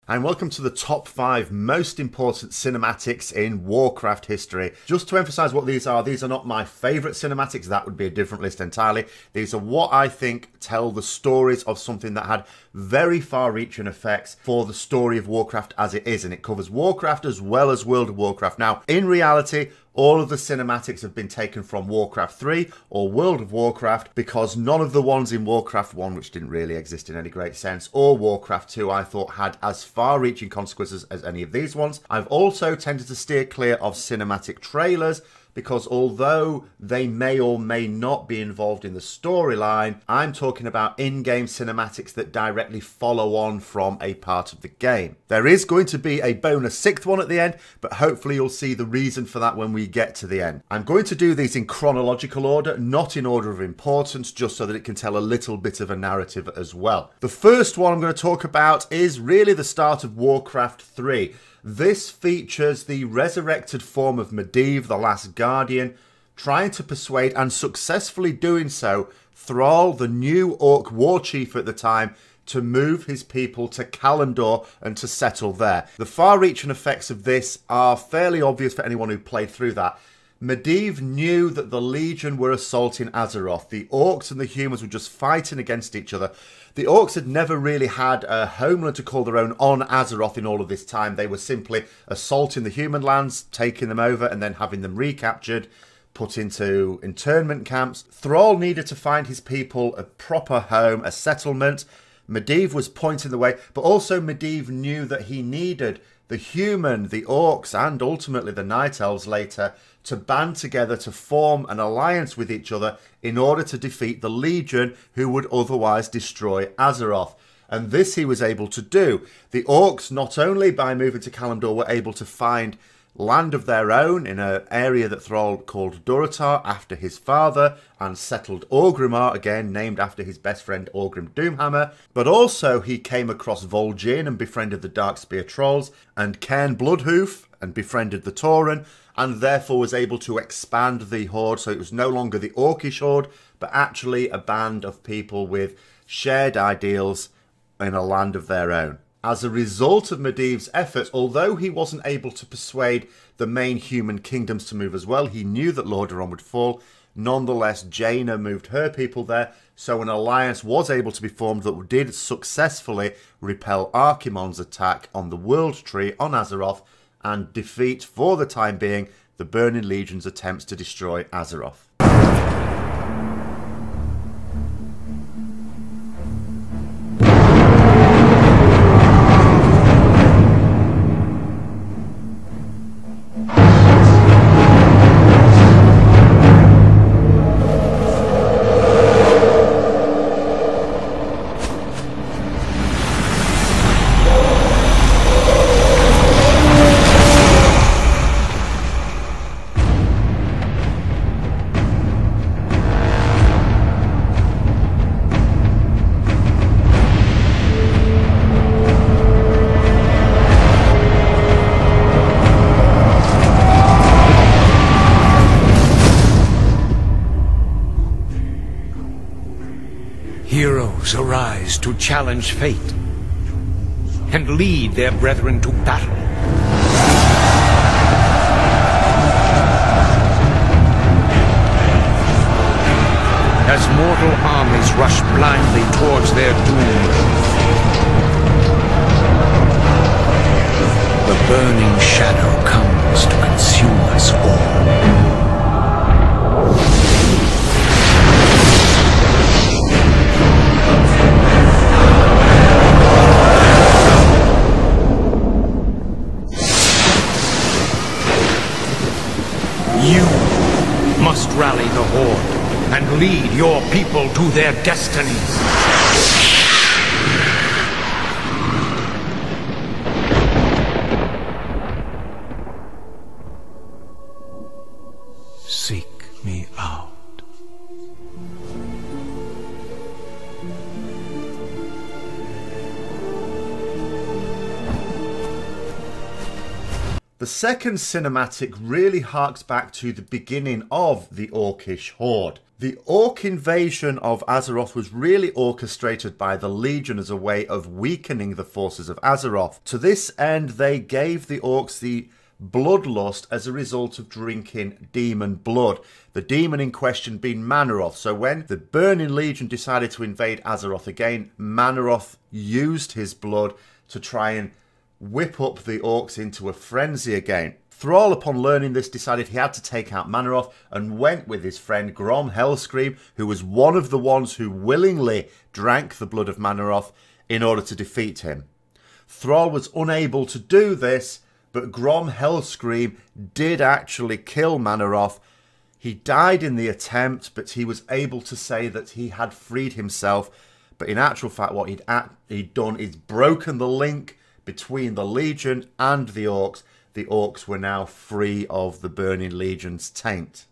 And welcome to the top 5 most important cinematics in Warcraft history. Just to emphasize what these are not my favorite cinematics. That would be a different list entirely. These are what I think tell the stories of something that had very far-reaching effects for the story of Warcraft as it is. And it covers Warcraft as well as World of Warcraft. Now, in reality, all of the cinematics have been taken from Warcraft 3 or World of Warcraft, because none of the ones in Warcraft 1, which didn't really exist in any great sense, or Warcraft 2, I thought had as far-reaching consequences as any of these ones. I've also tended to steer clear of cinematic trailers, because although they may or may not be involved in the storyline, I'm talking about in-game cinematics that directly follow on from a part of the game. There is going to be a bonus 6th one at the end, but hopefully you'll see the reason for that when we get to the end. I'm going to do these in chronological order, not in order of importance, just so that it can tell a little bit of a narrative as well. The first one I'm going to talk about is really the start of Warcraft 3. This features the resurrected form of Medivh, the Last Guardian, trying to persuade, and successfully doing so, Thrall, the new Orc war chief at the time, to move his people to Kalimdor and to settle there. The far-reaching effects of this are fairly obvious for anyone who played through that. Medivh knew that the Legion were assaulting Azeroth. The Orcs and the humans were just fighting against each other. The Orcs had never really had a homeland to call their own on Azeroth in all of this time. They were simply assaulting the human lands, taking them over, and then having them recaptured, put into internment camps. Thrall needed to find his people a proper home, a settlement. Medivh was pointing the way, but also Medivh knew that he needed the human, the Orcs, and ultimately the Night Elves later to band together to form an alliance with each other in order to defeat the Legion, who would otherwise destroy Azeroth. And this he was able to do. The Orcs, not only by moving to Kalimdor, were able to find land of their own in an area that Thrall called Durotar after his father, and settled Orgrimmar, again named after his best friend Orgrim Doomhammer, but also he came across vol'jin and befriended the Darkspear Trolls, and Cairn Bloodhoof and befriended the Tauren, and therefore was able to expand the Horde, so it was no longer the Orcish Horde, but actually a band of people with shared ideals in a land of their own. As a result of Medivh's efforts, although he wasn't able to persuade the main human kingdoms to move as well, he knew that Lordaeron would fall. Nonetheless, Jaina moved her people there, so an alliance was able to be formed that did successfully repel Archimonde's attack on the World Tree on Azeroth and defeat, for the time being, the Burning Legion's attempts to destroy Azeroth. Heroes arise to challenge fate and lead their brethren to battle. As mortal armies rush blindly towards their doom, the burning shadow comes to consume us all. You must rally the Horde and lead your people to their destinies. Seek me out. The second cinematic really harks back to the beginning of the Orcish Horde. The Orc invasion of Azeroth was really orchestrated by the Legion as a way of weakening the forces of Azeroth. To this end, they gave the Orcs the bloodlust as a result of drinking demon blood. The demon in question being Manaroth. So when the Burning Legion decided to invade Azeroth again, Manaroth used his blood to try and whip up the Orcs into a frenzy again. Thrall, upon learning this, decided he had to take out Manaroth and went with his friend Grom Hellscream, who was one of the ones who willingly drank the blood of Manaroth in order to defeat him. Thrall was unable to do this, but Grom Hellscream did actually kill Manaroth. He died in the attempt, but he was able to say that he had freed himself. But in actual fact, what he'd done is broken the link between the Legion and the Orcs. The Orcs were now free of the Burning Legion's taint.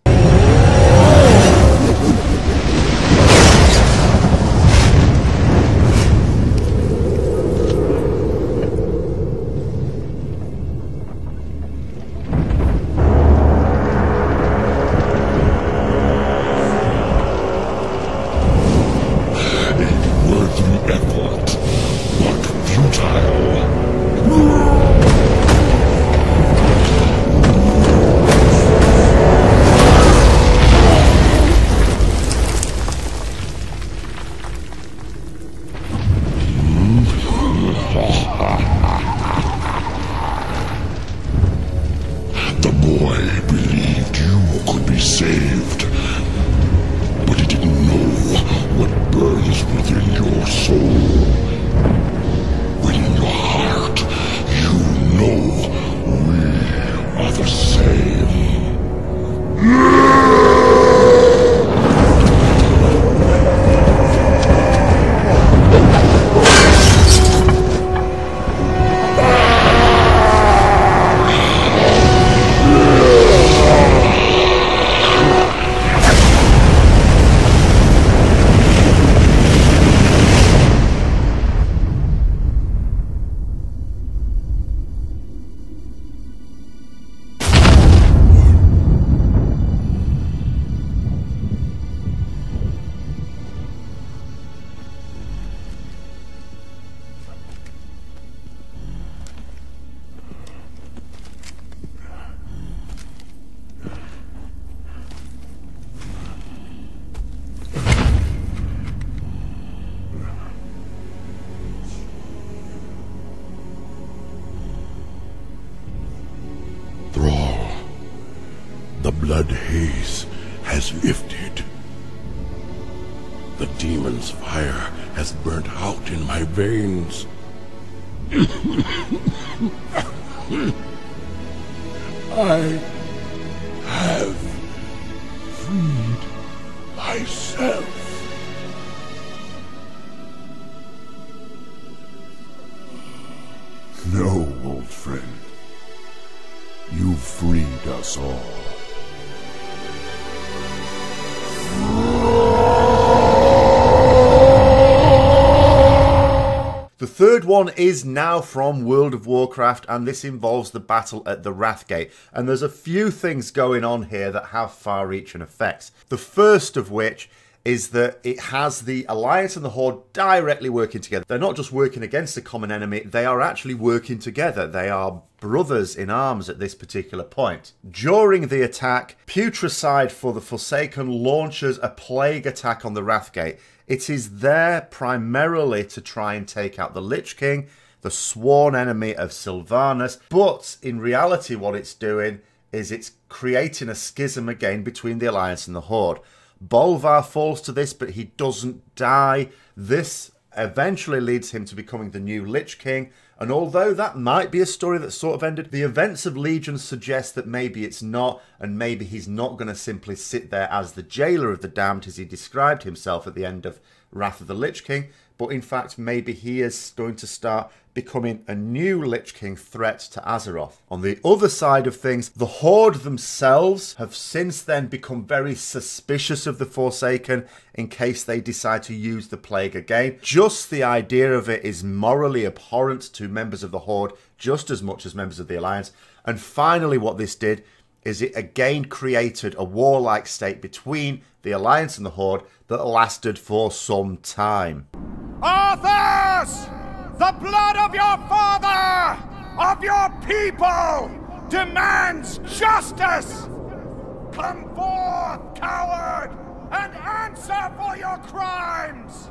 The blood haze has lifted. The demon's fire has burnt out in my veins. I have freed myself. No, old friend. You freed us all. The third one is now from World of Warcraft, and this involves the battle at the Wrathgate. And there's a few things going on here that have far-reaching effects. The first of which is that it has the Alliance and the Horde directly working together. They're not just working against a common enemy, they are actually working together. They are brothers in arms at this particular point. During the attack, Putricide for the Forsaken launches a plague attack on the Wrathgate. It is there primarily to try and take out the Lich King, the sworn enemy of Sylvanas, but in reality what it's doing is it's creating a schism again between the Alliance and the Horde. Bolvar falls to this, but he doesn't die. This eventually leads him to becoming the new Lich King, and although that might be a story that sort of ended, the events of Legion suggest that maybe it's not, and maybe he's not going to simply sit there as the jailer of the damned as he described himself at the end of Wrath of the Lich King, but in fact maybe he is going to start becoming a new Lich King threat to Azeroth. On the other side of things, the Horde themselves have since then become very suspicious of the Forsaken in case they decide to use the plague again. Just the idea of it is morally abhorrent to members of the Horde just as much as members of the Alliance. And finally what this did is it again created a warlike state between the Alliance and the Horde that lasted for some time. Arthas! The blood of your father, of your people, demands justice! Come forth, coward, and answer for your crimes!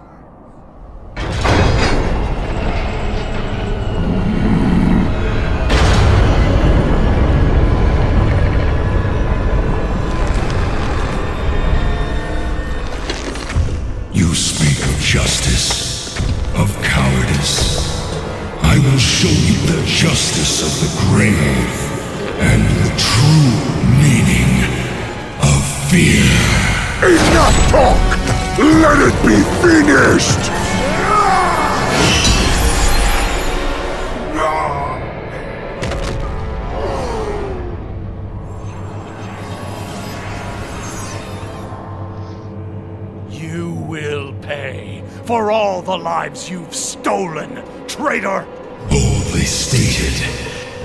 You speak of justice, of cowardice. I will show you the justice of the grave and the true meaning of fear. Enough talk! Let it be finished! You will pay for all the lives you've stolen, traitor! Boldly stated,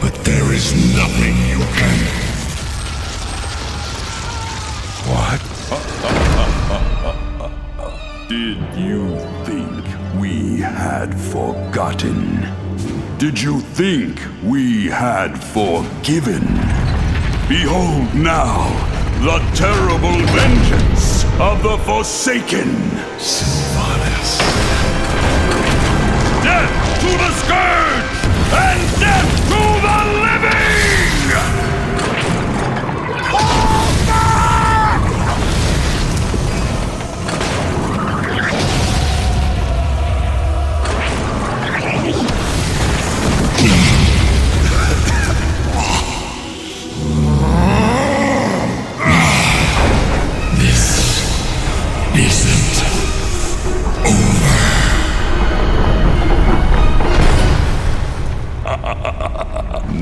but there is nothing you can... What? Did you think we had forgotten? Did you think we had forgiven? Behold now the terrible vengeance of the Forsaken! Sylvanas. Death to the Scourge! And death to the living! Fall back! This isn't over.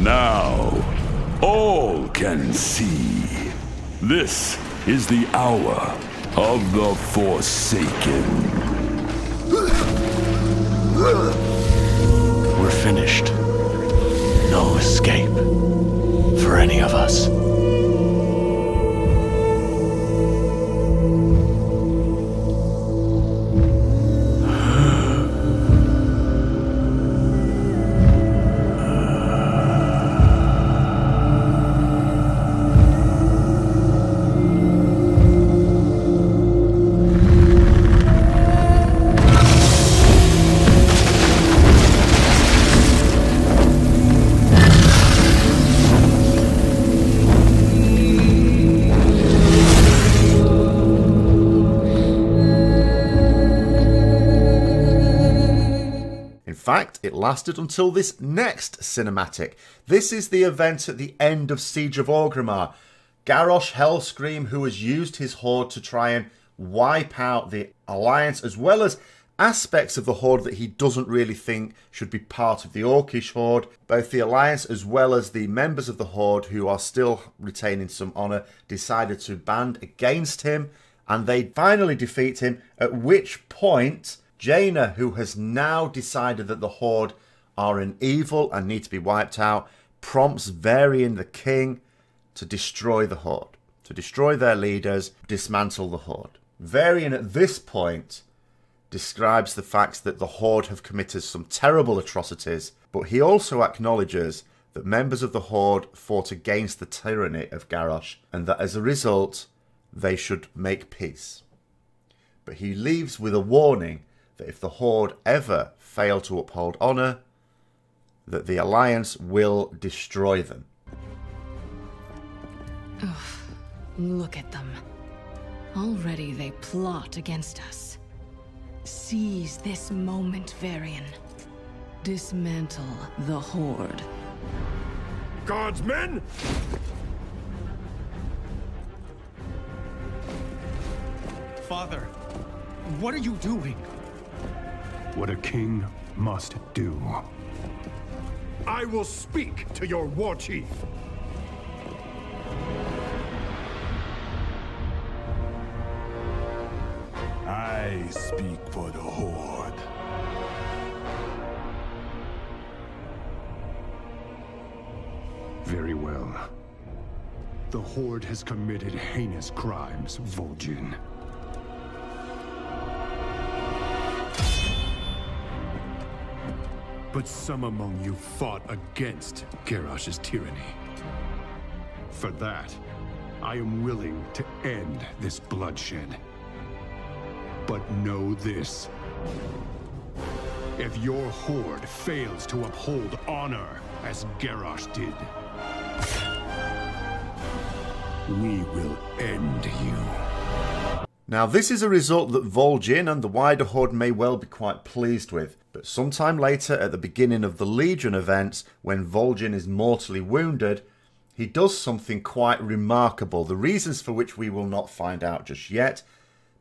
Now, all can see. This is the hour of the Forsaken. We're finished. No escape for any of us. In fact, it lasted until this next cinematic. This is the event at the end of Siege of Orgrimmar. Garrosh Hellscream, who has used his horde to try and wipe out the Alliance, as well as aspects of the horde that he doesn't really think should be part of the Orcish horde. Both the Alliance as well as the members of the horde, who are still retaining some honour, decided to band against him, and they finally defeat him, at which point Jaina, who has now decided that the Horde are an evil and need to be wiped out, prompts Varian the King to destroy the Horde, to destroy their leaders, dismantle the Horde. Varian at this point describes the fact that the Horde have committed some terrible atrocities, but he also acknowledges that members of the Horde fought against the tyranny of Garrosh, and that as a result, they should make peace. But he leaves with a warning that if the Horde ever fail to uphold honour, that the Alliance will destroy them. Ugh, look at them. Already they plot against us. Seize this moment, Varian. Dismantle the Horde. Guardsmen! Father, what are you doing? What a king must do. I will speak to your war chief. I speak for the Horde. Very well. The Horde has committed heinous crimes, vol'jin. But some among you fought against Garrosh's tyranny. For that, I am willing to end this bloodshed. But know this. If your Horde fails to uphold honor as Garrosh did, we will end you. Now, this is a result that vol'jin and the wider Horde may well be quite pleased with, but sometime later at the beginning of the Legion events, when vol'jin is mortally wounded, he does something quite remarkable, the reasons for which we will not find out just yet,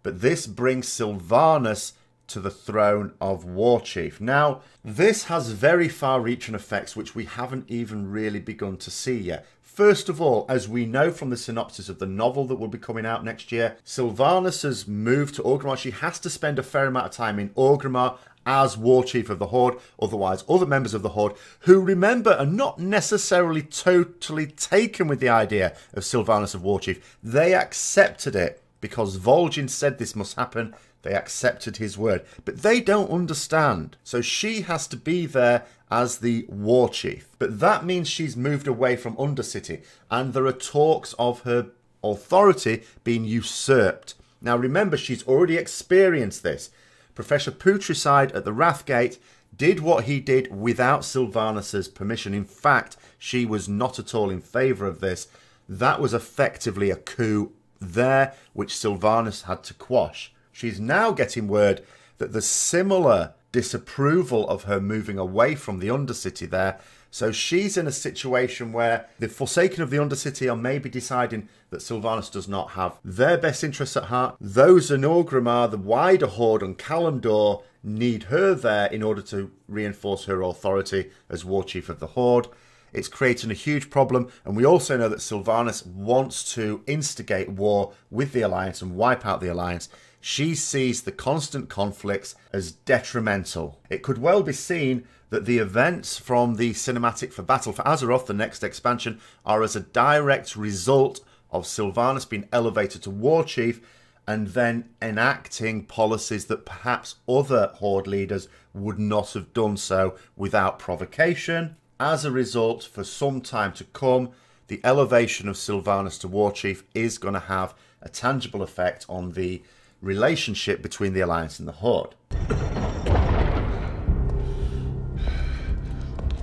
but this brings Sylvanas to the throne of Warchief. Now, this has very far-reaching effects which we haven't even really begun to see yet. First of all, as we know from the synopsis of the novel that will be coming out next year, Sylvanas has moved to Orgrimmar. She has to spend a fair amount of time in Orgrimmar as Warchief of the Horde. Otherwise, other members of the Horde, who, remember, are not necessarily totally taken with the idea of Sylvanas of Warchief, they accepted it because vol'jin said this must happen. They accepted his word, but they don't understand. So she has to be there as the war chief. But that means she's moved away from Undercity, and there are talks of her authority being usurped. Now remember, she's already experienced this. Professor Putricide at the Wrathgate did what he did without Sylvanas' permission. In fact, she was not at all in favour of this. That was effectively a coup there, which Sylvanas had to quash. She's now getting word that there's similar disapproval of her moving away from the Undercity there. So she's in a situation where the Forsaken of the Undercity are maybe deciding that Sylvanas does not have their best interests at heart. Those in Orgrimmar, the wider Horde and Kalimdor, need her there in order to reinforce her authority as War Chief of the Horde. It's creating a huge problem, and we also know that Sylvanas wants to instigate war with the Alliance and wipe out the Alliance. She sees the constant conflicts as detrimental. It could well be seen that the events from the cinematic for Battle for Azeroth, the next expansion, are as a direct result of Sylvanas being elevated to War Chief and then enacting policies that perhaps other Horde leaders would not have done so without provocation. As a result, for some time to come, the elevation of Sylvanas to War Chief is going to have a tangible effect on the relationship between the Alliance and the Horde.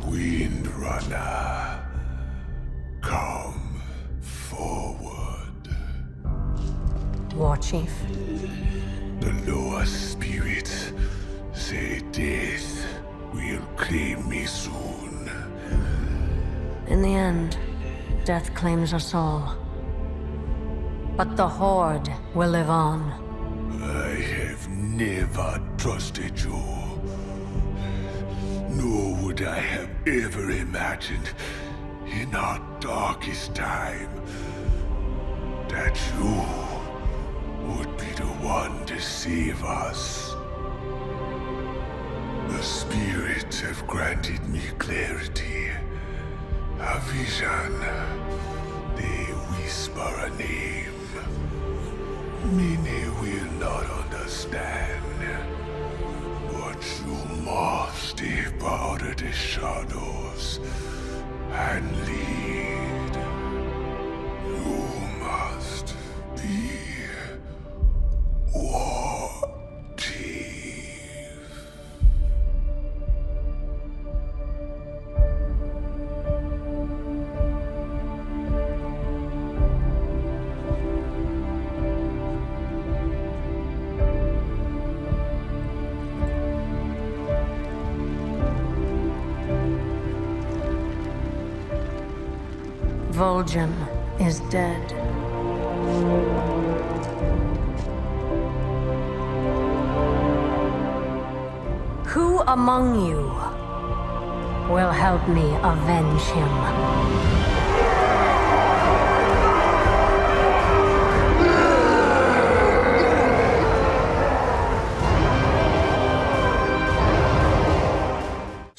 Windrunner, come forward. War Chief. The lower spirits say death will claim me soon. In the end, death claims us all. But the Horde will live on. I have never trusted you. Nor would I have ever imagined in our darkest time that you would be the one to save us. The spirits have granted me clarity, a vision. They whisper a name. Many will not understand, but you must step out of the shadows and lead. You must be War Chief. Vol'jin is dead. Who among you will help me avenge him?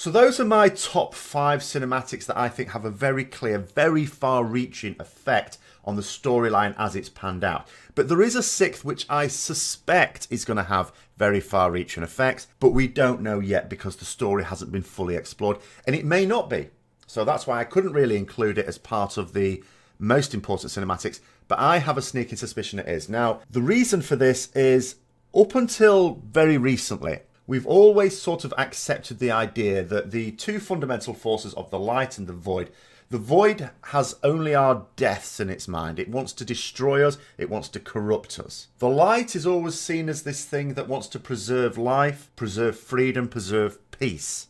So those are my top 5 cinematics that I think have a very clear, very far-reaching effect on the storyline as it's panned out. But there is a 6th which I suspect is going to have very far-reaching effects, but we don't know yet because the story hasn't been fully explored, and it may not be. So that's why I couldn't really include it as part of the most important cinematics, but I have a sneaking suspicion it is. Now, the reason for this is, up until very recently, we've always sort of accepted the idea that the two fundamental forces of the light and the void has only our deaths in its mind. It wants to destroy us, it wants to corrupt us. The light is always seen as this thing that wants to preserve life, preserve freedom, preserve peace.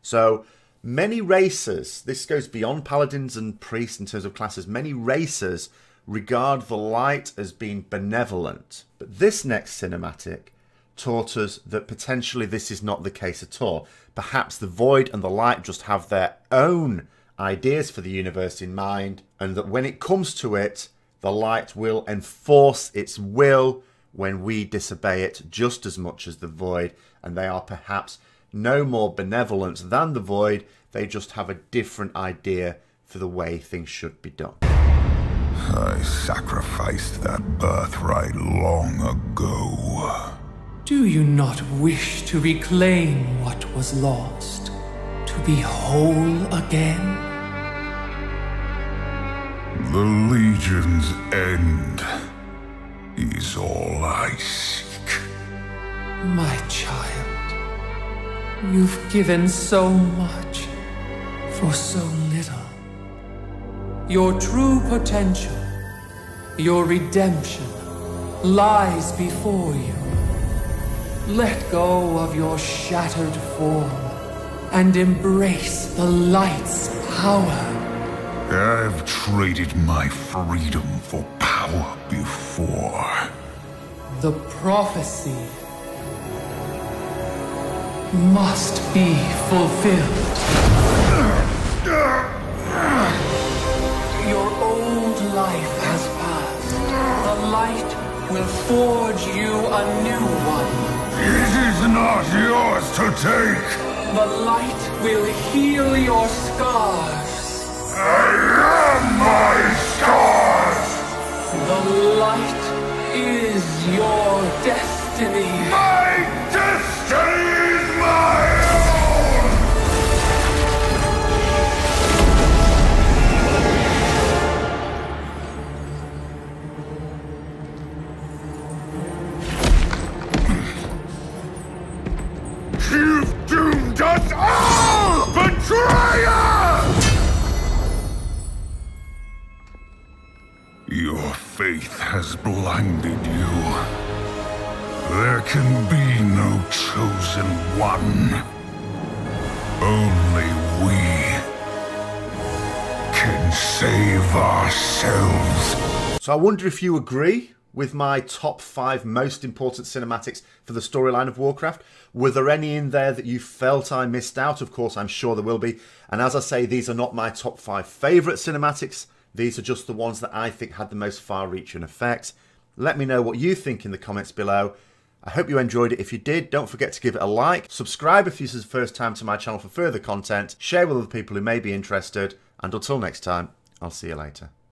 So many races, this goes beyond paladins and priests in terms of classes, many races regard the light as being benevolent. But this next cinematic taught us that potentially this is not the case at all. Perhaps the void and the light just have their own ideas for the universe in mind, and that when it comes to it, the light will enforce its will when we disobey it just as much as the void, and they are perhaps no more benevolent than the void, they just have a different idea for the way things should be done. I sacrificed that birthright long ago. Do you not wish to reclaim what was lost? To be whole again? The Legion's end is all I seek. My child, you've given so much for so little. Your true potential, your redemption, lies before you. Let go of your shattered form and embrace the light's power. I've traded my freedom for power before. The prophecy must be fulfilled. Your old life has passed. The light will forge you a new one. It is not yours to take. The light will heal your scars. I am my scars. The light is your destiny. My destiny is my own. You've doomed us all, betrayer! Your faith has blinded you. There can be no chosen one. Only we can save ourselves. So I wonder if you agree with my top 5 most important cinematics for the storyline of Warcraft. Were there any in there that you felt I missed out? Of course, I'm sure there will be. And as I say, these are not my top 5 favourite cinematics. These are just the ones that I think had the most far-reaching effect. Let me know what you think in the comments below. I hope you enjoyed it. If you did, don't forget to give it a like. Subscribe if this is the first time to my channel for further content. Share with other people who may be interested. And until next time, I'll see you later.